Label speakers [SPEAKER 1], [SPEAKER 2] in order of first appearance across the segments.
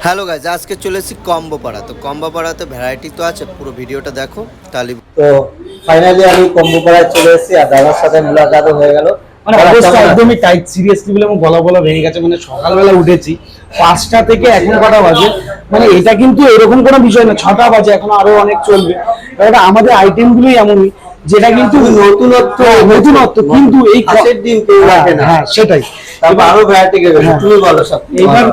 [SPEAKER 1] Hello guys, আজকে চলে এসেছি কম্বো পাড়া। তো কম্বো পাড়াতে ভ্যারাইটি তো আছে, পুরো ভিডিওটা দেখো তাহলে।
[SPEAKER 2] তো ফাইনালি আমি কম্বো পাড়ায় চলে এসেছি আর দাদার সাথে মুলাকাতও হয়ে গেল।
[SPEAKER 3] মানে অবস্থা একদমই টাইট, সিরিয়াসলি বলে আমার গলা বলা ভেঙে গেছে। মানে সকালবেলা উঠেছি 5টা থেকে এখন কটা বাজে, মানে এটা কিন্তু এরকম কোনো বিষয় না 6টা বাজে, এখন আরো অনেক চলবে। এটা আমাদের আইটেমগুলোই এমনই, যেটা কিন্তু নতুনত্ব কিন্তু এই
[SPEAKER 2] খাসের ডিম কেউ রাখে না।
[SPEAKER 3] হ্যাঁ সেটাই,
[SPEAKER 2] তারপর আরো ভ্যারাইটি গেবে। তুমি বলো সব।
[SPEAKER 3] এইবার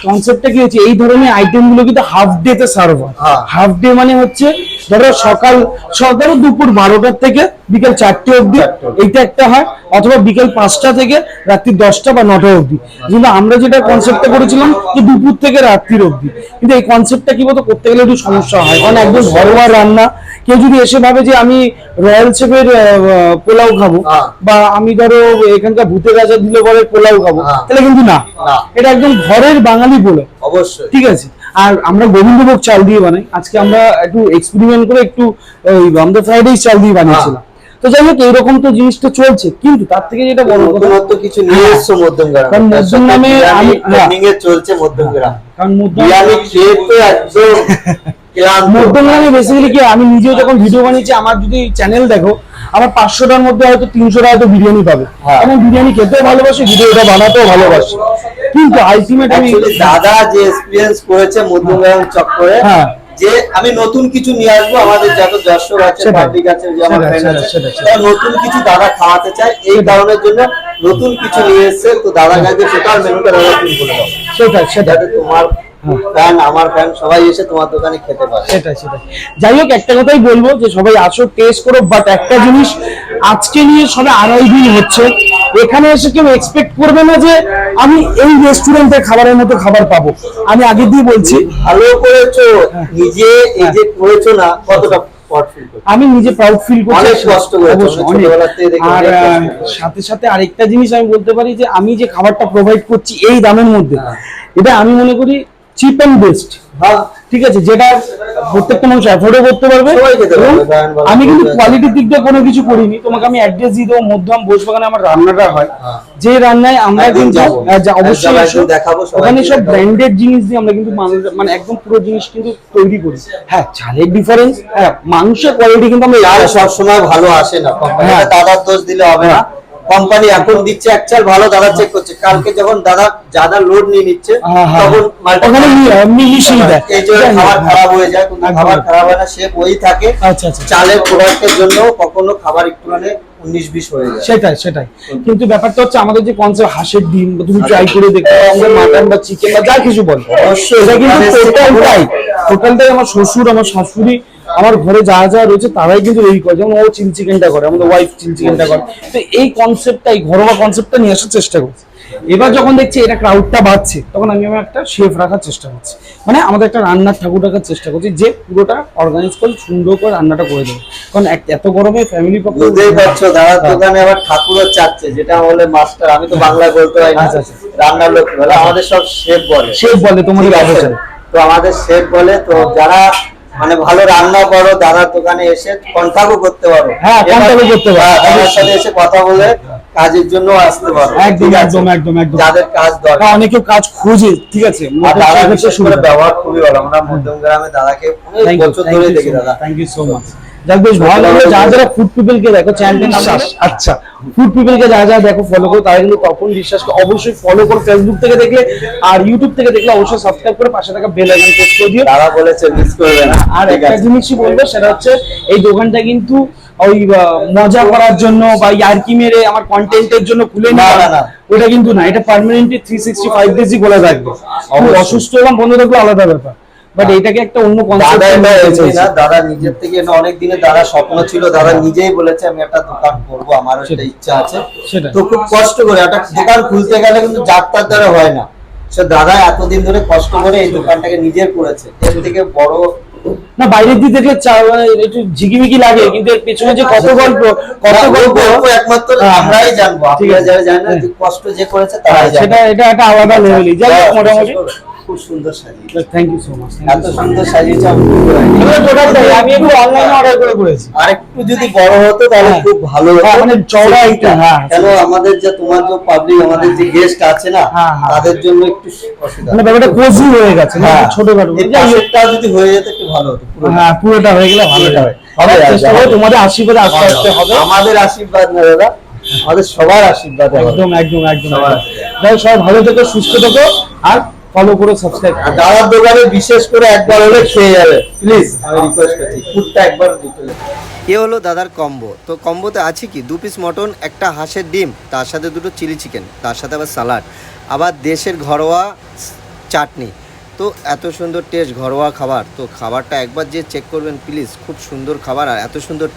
[SPEAKER 3] কনসেপ্টটা কি হচ্ছে, এই ধরনের আইটেম গুলো কিন্তু হাফ ডে তে সার্ভ হয়। হাফ ডে মানে হচ্ছে ধরো সকাল দুপুর 12টার থেকে বিকেল 4টে অবধি এইটা একটা হয়, অথবা বিকেল 5টা থেকে রাত্রি 10টা বা 9টা অবধি। কিন্তু আমরা যেটা কনসেপ্টটা করেছিলাম যে দুপুর থেকে রাত্রির অবধি, কিন্তু এই কনসেপ্টটা কি বলতো করতে গেলে একটু সমস্যা হয়, কারণ একদম ঘরোয়া রান্না। কেউ যদি এসে ভাবে যে আমি রয়্যাল শেফের পোলাও খাবো, বা আমি ধরো এখানকার ভূতে রাজা দিলে বলে পোলাও খাবো, তাহলে কিন্তু না, এটা একদম ঘরের বাঙালি পোলাও অবশ্যই, ঠিক আছে। আর আমরা গোবিন্দভোগ চাল দিয়ে বানাই। আজকে আমরা একটু এক্সপেরিমেন্ট করে একটু আমাদের ফ্রাইড রাইস চাল দিয়ে বানিয়েছিলাম। তো যাই হোক, এইরকম তো জিনিসটা চলছে, কিন্তু তার থেকে যেটা বড়
[SPEAKER 2] নতুনত্ব কিছু নিয়ে এসছো মধ্যমগ্রাম,
[SPEAKER 3] কারণ মধ্যমগ্রামে আমি
[SPEAKER 2] চলছে মধ্যমগ্রাম,
[SPEAKER 3] কারণ
[SPEAKER 2] বিরিয়ানি খেয়ে তো একদম
[SPEAKER 3] মধ্যমগ্রামে বেসিক্যালি কি, আমি নিজেও যখন ভিডিও বানিয়েছি, আমার যদি চ্যানেল দেখো, আমার 500টার মধ্যে হয়তো 300টা হয়তো বিরিয়ানি পাবে। আমি বিরিয়ানি খেতেও ভালোবাসি, ভিডিওটা বানাতেও ভালোবাসি, কিন্তু আলটিমেট আমি
[SPEAKER 2] দাদা যে এক্সপেরিয়েন্স করেছে মধ্যমগ্রাম চক্করে, যে আমি নতুন কিছু নিয়ে আসবো, আমাদের যত দর্শক আছে, পাবলিক আছে, যে আমার ফ্রেন্ড আছে, তারা নতুন কিছু দাদা খাওয়াতে চায়, এই কারণের জন্য নতুন কিছু নিয়ে এসেছে। তো দাদা কাছে সেটার মেনুটা দাদা তুমি বলে দাও।
[SPEAKER 3] সেটাই
[SPEAKER 2] তোমার ফ্যান, আমার ফ্যান, সবাই এসে তোমার দোকানে খেতে পারে।
[SPEAKER 3] সেটাই। যাই হোক, একটা কথাই বলবো যে সবাই আসো, টেস্ট করো। বাট একটা জিনিস আজকে নিয়ে সবে 2.5 দিন হচ্ছে, এখানে এসে কেউ এক্সপেক্ট করবে না যে আমি এই রেস্টুরেন্টের খাবারের মতো খাবার পাবো। আমি আগে দিয়ে বলছি,
[SPEAKER 2] ভালো করেছো, নিজে এই যে করেছো না, কতটা
[SPEAKER 3] আমি নিজে প্রাউড ফিল করছি,
[SPEAKER 2] অনেক কষ্ট করেছো।
[SPEAKER 3] আর সাথে সাথে আরেকটা জিনিস আমি বলতে পারি যে আমি যে খাবারটা প্রোভাইড করছি এই দামের মধ্যে, এটা আমি মনে করি চিপ এন্ড বেস্ট। ঠিক আছে, যেটা প্রত্যেকটা মানুষ অ্যাফোর্ডও করতে পারবে। আমি কিন্তু কোয়ালিটির দিক দিয়ে কোনো কিছু করিনি। তোমাকে আমি অ্যাড্রেস দিয়ে দেবো, মধ্যম বসবাগানে আমার রান্নাটা হয়, যে রান্নায় আমরা কিন্তু অবশ্যই ওখানে সব ব্র্যান্ডেড জিনিস দিয়ে আমরা কিন্তু মানে একদম পুরো জিনিস কিন্তু তৈরি করি। হ্যাঁ, চালের ডিফারেন্স, হ্যাঁ মাংসের কোয়ালিটি কিন্তু আমরা
[SPEAKER 2] সবসময় ভালো আসে না, দাদার দোষ দিলে হবে না। কোম্পানি এখন দিচ্ছে একচাল ভালো, দাদা চেক করছে, কালকে যখন দাদা লোড নিয়ে নিচ্ছে তখন
[SPEAKER 3] ওখানে মিশিয়ে দেয়,
[SPEAKER 2] এই জন্য খাবার খারাপ হয়ে যায়। কিন্তু খাবার খারাপ হয় না, শেপ ওই থাকে। চালের প্রোডাক্টের জন্য কখনো খাবার একটু মানে 19-20 হয়ে যায়।
[SPEAKER 3] সেটাই। কিন্তু ব্যাপারটা হচ্ছে আমাদের যে কনসেপ্ট হাঁসের ডিম, তুমি ট্রাই করে দেখতে পারো, আমাদের মাটন বা চিকেন বা যা কিছু বল, অবশ্যই এটা কিন্তু টোটালটাই আমার শ্বশুর, আমার শাশুড়ি, আমার ঘরে যা যা রয়েছে তারাই কিন্তু এই করে। যেমন ও চিলি চিকেনটা করে, আমাদের ওয়াইফ চিলি চিকেনটা করে। তো এই কনসেপ্টটাই, ঘরোয়া কনসেপ্টটা নিয়ে আসার চেষ্টা করছি। এবার যখন দেখছি এটা ক্রাউডটা বাড়ছে, তখন আমি একটা শেফ রাখার চেষ্টা করছি, মানে আমাদের একটা রান্নার ঠাকুর রাখার চেষ্টা করছি, যে পুরোটা অর্গানাইজ করে সুন্দর করে রান্নাটা করে দেবে। কারণ এত গরমে ফ্যামিলি
[SPEAKER 2] বুঝতেই পারছো, দাদার দোকানে আবার ঠাকুরও চাচ্ছে, যেটা বলে মাস্টার, আমি তো বাংলায় বলতে পারি না, রান্নার লোক বলে, আমাদের সব শেফ বলে তোমাদের অবশ্যই। তো আমাদের শেফ বলে, তো যারা মানে ভালো রান্না করো, দাদার দোকানে এসে কন্টাক্টও করতে পারো।
[SPEAKER 3] হ্যাঁ, কন্টাক্টও করতে পারো,
[SPEAKER 2] দাদার সাথে এসে কথা বলে কাজের জন্য আসতে পারো।
[SPEAKER 3] একদম যাদের
[SPEAKER 2] কাজ দরকার,
[SPEAKER 3] অনেকেও কাজ খোঁজে, ঠিক আছে।
[SPEAKER 2] ব্যবহার খুবই ভালো। আমরা মধ্যমগ্রামে দাদাকে অনেক বছর ধরে দেখি। দাদা
[SPEAKER 3] থ্যাংক ইউ সো মাচ। যাক, বেশ ভালো লাগলো। যারা ফুড পিপল কে দেখো, চ্যানেল আচ্ছা ফুড পিপল কে যারা দেখো ফলো করো, তারা কিন্তু তপন বিশ্বাসকে অবশ্যই ফলো করো। ফেসবুক থেকে দেখলে আর ইউটিউব থেকে দেখলে অবশ্যই সাবস্ক্রাইব করে পাশে থাকা বেল আইকন প্রেস করে দিও।
[SPEAKER 2] তারা বলেছে মিস করবে না।
[SPEAKER 3] আর একটা জিনিসই বলবো, সেটা হচ্ছে এই দোকানটা কিন্তু ওই মজা করার জন্য বা ইয়ার্কি মেরে আমার কন্টেন্টের জন্য খুলে না, ওটা কিন্তু না। এটা পার্মানেন্টলি 365 ডেজই খোলা থাকবে। অসুস্থ এবং বন্ধ থাকলে আলাদা ব্যাপার, বাট এটাকে একটা অন্য কনসেপ্ট।
[SPEAKER 2] দাদা নিজের থেকে অনেক দিনে দাদা স্বপ্ন ছিল, দাদা নিজেই বলেছে আমি একটা দোকান করবো, আমারও সেটা ইচ্ছা আছে। তো খুব কষ্ট করে একটা দোকান খুলতে গেলে কিন্তু যার তার দ্বারা হয় না। সে দাদা এতদিন ধরে কষ্ট করে এই দোকানটাকে নিজের করেছে। এর থেকে বড়
[SPEAKER 3] না, বাইরের দিক থেকে একটু ঝিকিমিকি লাগে, কিন্তু এর পেছনে যে কত গল্প
[SPEAKER 2] একমাত্র আমরাই জানবো, আপনারা যারা জানেন না কষ্ট যে করেছে তারাই জানে।
[SPEAKER 3] সেটা এটা একটা আলাদা লেভেলই। যাই হোক, মোটামুটি
[SPEAKER 2] খুব সুন্দর সাজিয়েছে।
[SPEAKER 3] Thank you so much.
[SPEAKER 2] এত সুন্দর সাজিয়েছে আমি বুঝতে পারিনি।
[SPEAKER 3] আমি একটু অনলাইনে অর্ডার করে করেছি।
[SPEAKER 2] আর একটু যদি বড় হতো তাহলে
[SPEAKER 3] হ্যাঁ।
[SPEAKER 2] খুব ভালো হতো।
[SPEAKER 3] হ্যাঁ, মানে চওড়া একটু, হ্যাঁ।
[SPEAKER 2] কেন আমাদের যে তোমার যে পাবলিক আমাদের যে গেস্ট আছে না
[SPEAKER 3] হ্যাঁ, হ্যাঁ।
[SPEAKER 2] তাদের জন্য একটু অসুবিধা।
[SPEAKER 3] মানে ব্যাপারটা কোজি হয়ে গেছে, না
[SPEAKER 2] হ্যাঁ।
[SPEAKER 3] ছোটখাটো।
[SPEAKER 2] এই পাশেরটা যদি হয়ে যেত একটু ভালো হতো পুরো।
[SPEAKER 3] হ্যাঁ, পুরোটা হয়ে গেলে ভালো হবে।
[SPEAKER 2] হবে,
[SPEAKER 3] চেষ্টা করো, তোমাদের আশীর্বাদে আস্তে আস্তে হবে।
[SPEAKER 2] আমাদের আশীর্বাদ না দাদা, আমাদের সবার আশীর্বাদ হবে।
[SPEAKER 3] একদম একদম একদম
[SPEAKER 2] সবার।
[SPEAKER 3] যাই হোক, সবাই ভালো থেকো, সুস্থ থেকো, আর ফলো করে সাবস্ক্রাইব
[SPEAKER 2] আর দাদার দোকানে বিশেষ করে একবার হলে খেয়ে যাবে প্লিজ, আমি রিকোয়েস্ট করছি ফুডটা একবার দিতে।
[SPEAKER 1] এ হলো দাদার কম্বো। তো কম্বোতে আছে কি 2 পিস মটন, একটা হাঁসের ডিম, তার সাথে 2টো চিলি চিকেন, তার সাথে আবার সালাড, আবার দেশের ঘরোয়া চাটনি। তো এত সুন্দর টেস্ট, ঘরোয়া খাবার। তো খাবারটা একবার যে চেক করবেন প্লিজ, খুব সুন্দর খাবার আর এত সুন্দর